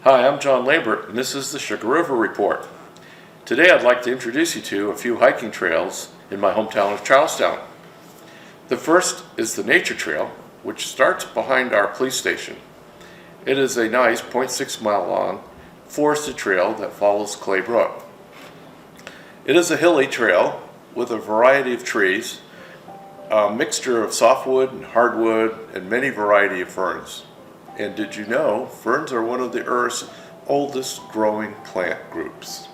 Hi, I'm John Lambert, and this is the Sugar River Report. Today I'd like to introduce you to a few hiking trails in my hometown of Charlestown. The first is the Nature Trail, which starts behind our police station. It is a nice 0.6 mile long forested trail that follows Clay Brook. It is a hilly trail with a variety of trees, a mixture of softwood and hardwood, and many variety of ferns. And did you know ferns are one of the Earth's oldest growing plant groups?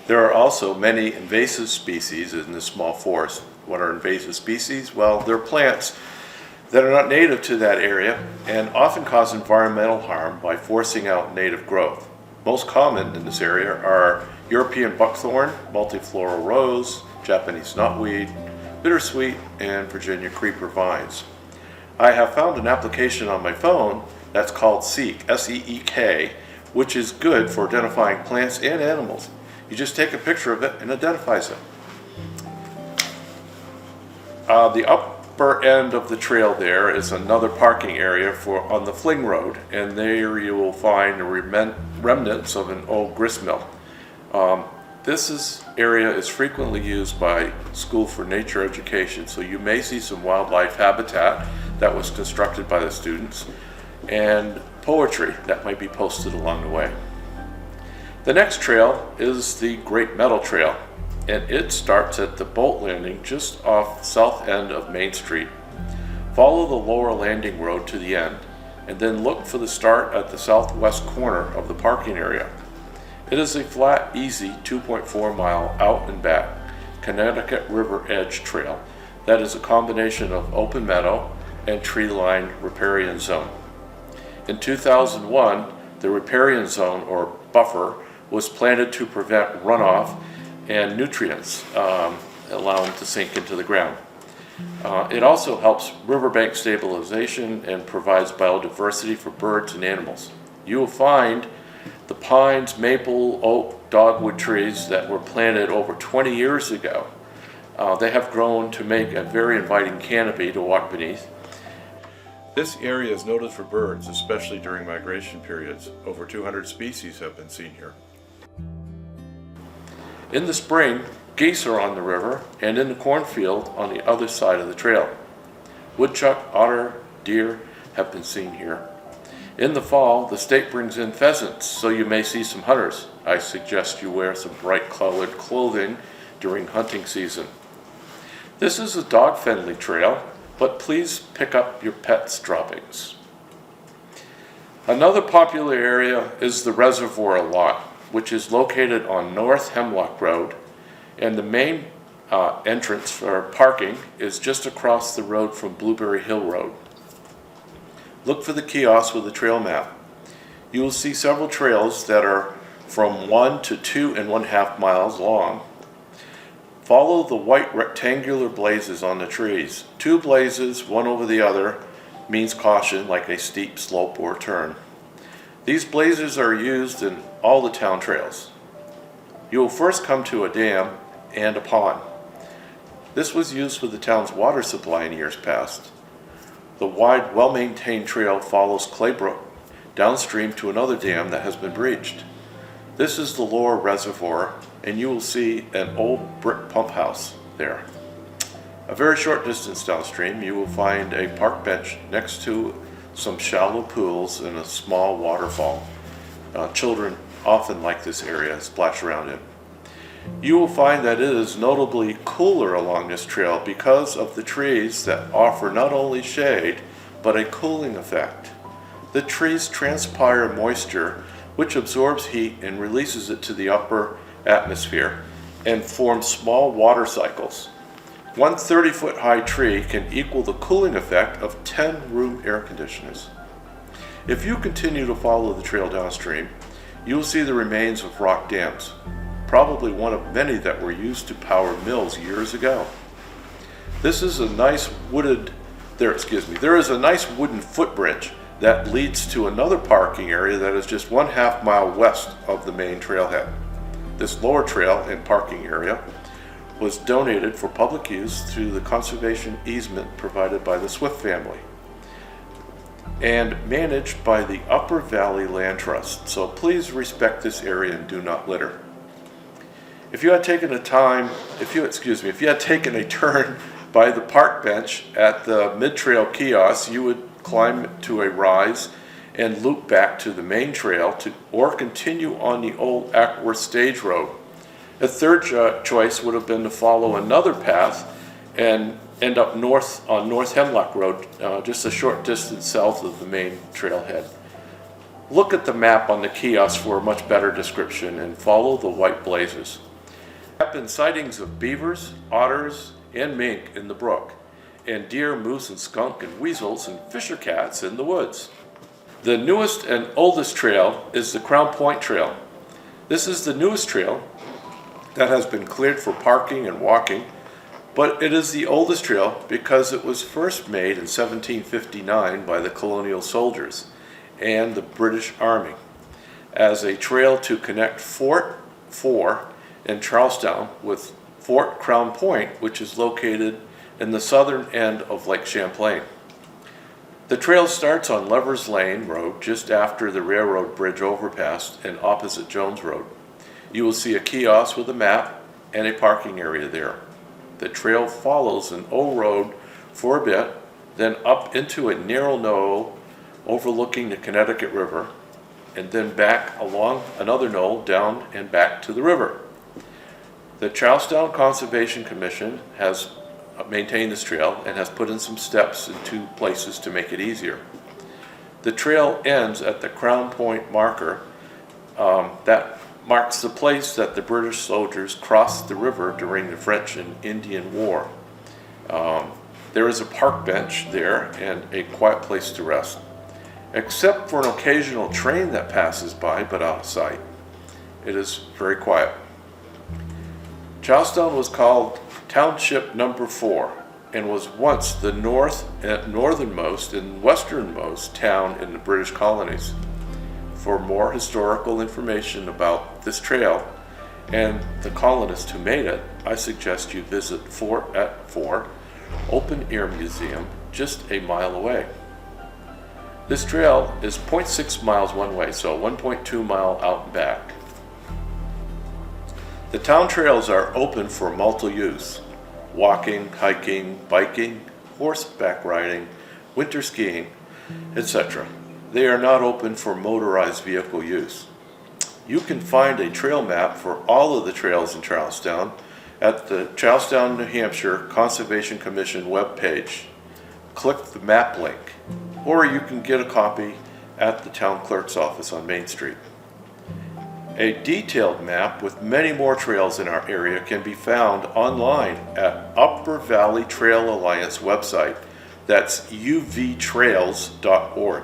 There are also many invasive species in this small forest. What are invasive species? Well, they're plants that are not native to that area and often cause environmental harm by forcing out native growth. Most common in this area are European buckthorn, multifloral rose, Japanese knotweed, bittersweet, and Virginia creeper vines. I have found an application on my phone that's called Seek, S-E-E-K, which is good for identifying plants and animals. You just take a picture of it and it identifies it. The upper end of the trail there is another parking area on the Fling Road, and there you will find remnants of an old grist mill. This area is frequently used by School for Nature Education, so you may see some wildlife habitat that was constructed by the students and poetry that might be posted along the way. The next trail is the Great Meadow Trail, and it starts at the boat landing just off the south end of Main Street. Follow the lower landing road to the end, and then look for the start at the southwest corner of the parking area. It is a flat, easy 2.4 mile out and back Connecticut River Edge trail that is a combination of open meadow and tree-lined riparian zone. In 2001, the riparian zone, or buffer, was planted to prevent runoff and nutrients allow them to sink into the ground. It also helps riverbank stabilization and provides biodiversity for birds and animals. You will find the pines, maple, oak, dogwood trees that were planted over 20 years ago. They have grown to make a very inviting canopy to walk beneath. This area is noted for birds, especially during migration periods. Over 200 species have been seen here. In the spring, geese are on the river and in the cornfield on the other side of the trail. Woodchuck, otter, deer have been seen here. In the fall, the state brings in pheasants, so you may see some hunters. I suggest you wear some bright colored clothing during hunting season. This is a dog-friendly trail, but please pick up your pet's droppings. Another popular area is the Reservoir Lot, which is located on North Hemlock Road, and the main entrance for parking is just across the road from Blueberry Hill Road. Look for the kiosk with the trail map. You will see several trails that are from 1 to 2.5 miles long. Follow the white rectangular blazes on the trees. 2 blazes, one over the other, means caution, like a steep slope or turn. These blazes are used in all the town trails. You will first come to a dam and a pond. This was used for the town's water supply in years past. The wide, well-maintained trail follows Clay Brook downstream to another dam that has been breached. This is the lower reservoir, and you will see an old brick pump house there. A very short distance downstream, you will find a park bench next to some shallow pools and a small waterfall. Children often like this area and splash around in. You will find that it is notably cooler along this trail because of the trees that offer not only shade, but a cooling effect. The trees transpire moisture, which absorbs heat and releases it to the upper atmosphere and forms small water cycles. One 30-foot high tree can equal the cooling effect of 10 room air conditioners. If you continue to follow the trail downstream, you will see the remains of rock dams, probably one of many that were used to power mills years ago. There is a nice wooden footbridge that leads to another parking area that is just 1/2 mile west of the main trailhead. This lower trail and parking area was donated for public use through the conservation easement provided by the Swift family. and managed by the Upper Valley Land Trust. So please respect this area and do not litter. If you had taken a turn by the park bench at the mid-trail kiosk, you would climb to a rise and loop back to the main trail or continue on the old Ackworth Stage Road. A third choice would have been to follow another path and end up north on North Hemlock Road, just a short distance south of the main trailhead. Look at the map on the kiosk for a much better description and follow the white blazes. There have been sightings of beavers, otters, and mink in the brook, and deer, moose, and skunk, and weasels, and fisher cats in the woods. The newest and oldest trail is the Crown Point Trail. This is the newest trail that has been cleared for parking and walking, but it is the oldest trail because it was first made in 1759 by the colonial soldiers and the British Army as a trail to connect Fort 4 in Charlestown with Fort Crown Point, which is located in the southern end of Lake Champlain. The trail starts on Lovers Lane Road just after the railroad bridge overpass and opposite Jones Road. You will see a kiosk with a map and a parking area there. The trail follows an old road for a bit, then up into a narrow knoll overlooking the Connecticut River, and then back along another knoll down and back to the river. The Charlestown Conservation Commission has maintained this trail and has put in some steps in two places to make it easier. The trail ends at the Crown Point marker that marks the place that the British soldiers crossed the river during the French and Indian War. There is a park bench there and a quiet place to rest, except for an occasional train that passes by, but out of sight. It is very quiet. Charlestown was called Township Number 4 and was once the northernmost and westernmost town in the British colonies. For more historical information about this trail and the colonists who made it, I suggest you visit Fort at 4 Open Air Museum just a mile away. This trail is 0.6 miles one way, so 1.2 mile out and back. The town trails are open for multi-use: walking, hiking, biking, horseback riding, winter skiing, etc. They are not open for motorized vehicle use. You can find a trail map for all of the trails in Charlestown at the Charlestown, New Hampshire Conservation Commission webpage. Click the map link, or you can get a copy at the town clerk's office on Main Street. A detailed map with many more trails in our area can be found online at Upper Valley Trail Alliance website. That's uvtrails.org.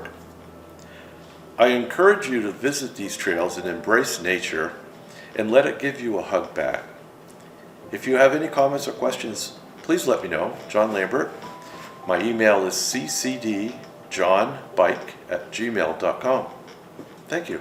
I encourage you to visit these trails and embrace nature and let it give you a hug back. If you have any comments or questions, please let me know. John Lambert. My email is ccdjohnbike@gmail.com. Thank you.